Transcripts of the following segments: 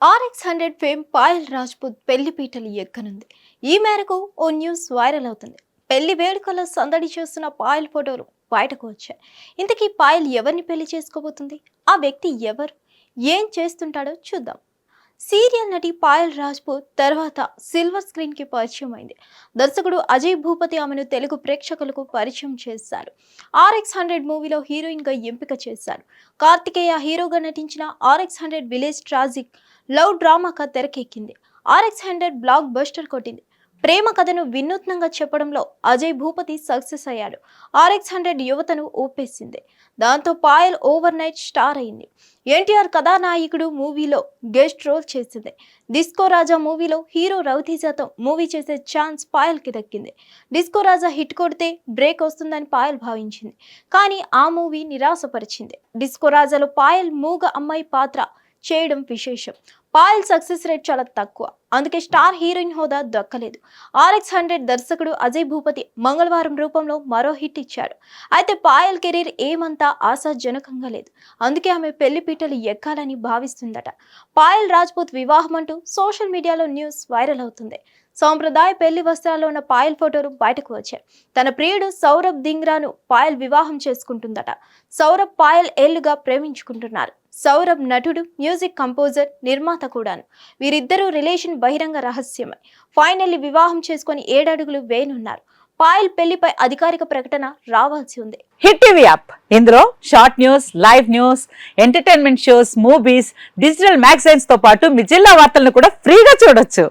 RX100 fame Payal Rajput పెళ్లి పీటలు ఎక్కనుంది. ఈ మేరకు ఓ న్యూస్ వైరల్ అవుతుంది. పెళ్లి వేడుకల్లో సందడి చేస్తున్న పాయల్ ఫోటోలు బయటకు వచ్చాయి. ఇంతకీ పాయల్ ఎవరిని పెళ్లి చేసుకోబోతుంది? ఆ వ్యక్తి ఎవరు? ఏం చేస్తుంటాడో చూద్దాం. సీరియల్ నటి పాయల్ రాజ్పూత్ తర్వాత సిల్వర్ స్క్రీన్ కి పరిచయం అయింది. దర్శకుడు అజయ్ భూపతి ఆమెను తెలుగు ప్రేక్షకులకు పరిచయం చేశారు. RX100 మూవీలో హీరోయిన్ గా ఎంపిక చేశారు. కార్తికేయ హీరోగా నటించిన RX100 విలేజ్ ట్రాజిక్ లవ్ డ్రామాగా తెరకెక్కింది. RX100 బ్లాక్ బస్టర్ కొట్టింది. ప్రేమ కథను వినూత్నంగా చెప్పడంలో అజయ్ భూపతి సక్సెస్ అయ్యాడు. RX100 యువతను ఊపేసింది. దాంతో పాయల్ ఓవర్ నైట్ స్టార్ అయింది. ఎన్టీఆర్ కథానాయకుడు మూవీలో గెస్ట్ రోల్ చేసింది. డిస్కో రాజా మూవీలో హీరో రవితేజతో మూవీ చేసే ఛాన్స్ పాయల్కి దక్కింది. డిస్కో రాజా హిట్ కొడితే బ్రేక్ వస్తుందని పాయల్ భావించింది. కానీ ఆ మూవీ నిరాశపరిచింది. డిస్కో రాజాలో పాయల్ మూగ అమ్మాయి పాత్ర చేయడం విశేషం. పాయల్ సక్సెస్ రేట్ చాలా తక్కువ, అందుకే స్టార్ హీరోయిన్ హోదా దక్కలేదు. RX100 దర్శకుడు అజయ్ భూపతి మంగళవారం రూపంలో మరో హిట్ ఇచ్చాడు. అయితే పాయల్ కెరీర్ ఏమంతా ఆశాజనకంగా లేదు. అందుకే ఆమె పెళ్లి పీటలు ఎక్కాలని భావిస్తుందట. పాయల్ రాజ్పూత్ వివాహం అంటూ సోషల్ మీడియాలో న్యూస్ వైరల్ అవుతుంది. సాంప్రదాయ పెళ్లి వస్త్రాల్లో ఉన్న పాయల్ ఫోటోలు బయటకు వచ్చాయి. తన ప్రియుడు సౌరభ్ దింగ్రాను పాయల్ వివాహం చేసుకుంటుందట. సౌరభ్ పాయల్ ఏళ్లుగా ప్రేమించుకుంటున్నారు. సౌరభ్ నటుడు, మ్యూజిక్ కంపోజర్, నిర్మాత కూడాను. వీరిద్దరూ రిలేషన్ బహిరంగ రహస్యమే. ఫైనల్లీ వివాహం చేసుకుని 7 అడుగులు వేయనున్నారు. పాయల్ పెళ్లిపై అధికారిక ప్రకటన రావాల్సి ఉంది. హిట్ టీవీ యాప్, ఇందులో short news, live news, entertainment shows, movies, digital magazines తో పాటు మీ జిల్లా వార్తలను కూడా ఫ్రీగా చూడొచ్చు.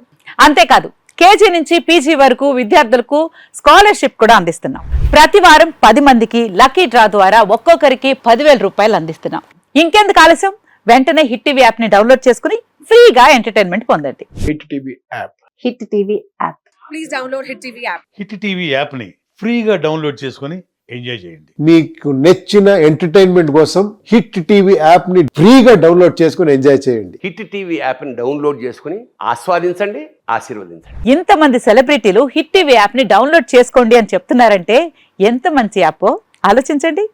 అంతేకాదు, కేజీ నుంచి పీజీ వరకు విద్యార్థులకు స్కాలర్షిప్ కూడా అందిస్తున్నాం. ప్రతి వారం 10 మందికి లక్కీ డ్రా ద్వారా ఒక్కొక్కరికి 10,000 రూపాయలు అందిస్తున్నాం. ఇంకెందుకు ఆలస్యం? వెంటనే హిట్ టీవీ యాప్ ని డౌన్లోడ్ చేసుకుని ఫ్రీగా ఎంటర్టైన్మెంట్ పొందండి. Hit TV app. Hit TV app. Please download hit TV app. Hit TV app ని ఫ్రీగా డౌన్లోడ్ చేసుకుని ఎంజాయ్ చేయండి. మీకు నచ్చిన ఎంటర్టైన్మెంట్ కోసం హిట్ టీవీ యాప్ ని ఫ్రీగా డౌన్లోడ్ చేసుకుని ఎంజాయ్ చేయండి. హిట్ టీవీ యాప్ ని డౌన్లోడ్ చేసుకుని ఆస్వాదించండి, ఆశీర్వదించండి. ఇంతమంది సెలబ్రిటీలు హిట్ టీవీ యాప్ ని డౌన్లోడ్ చేసుకోండి అని చెప్తున్నారంటే ఎంత మంచి యాప్ ఆలోచించండి.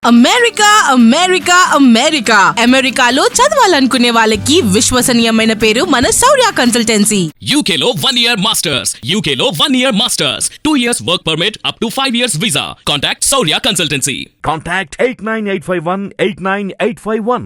అమెరికా అమెరికా అమెరికా అమెరికాలో చదవాలనుకునే వాళ్ళకి విశ్వసనీయమైన పేరు మన శౌర్య కన్సల్టెన్సీ. UK లో 1 year masters. UK లో 1 year masters. 2 years work permit up to 5 years visa. Contact Saurya Consultancy. Contact 89851 89851.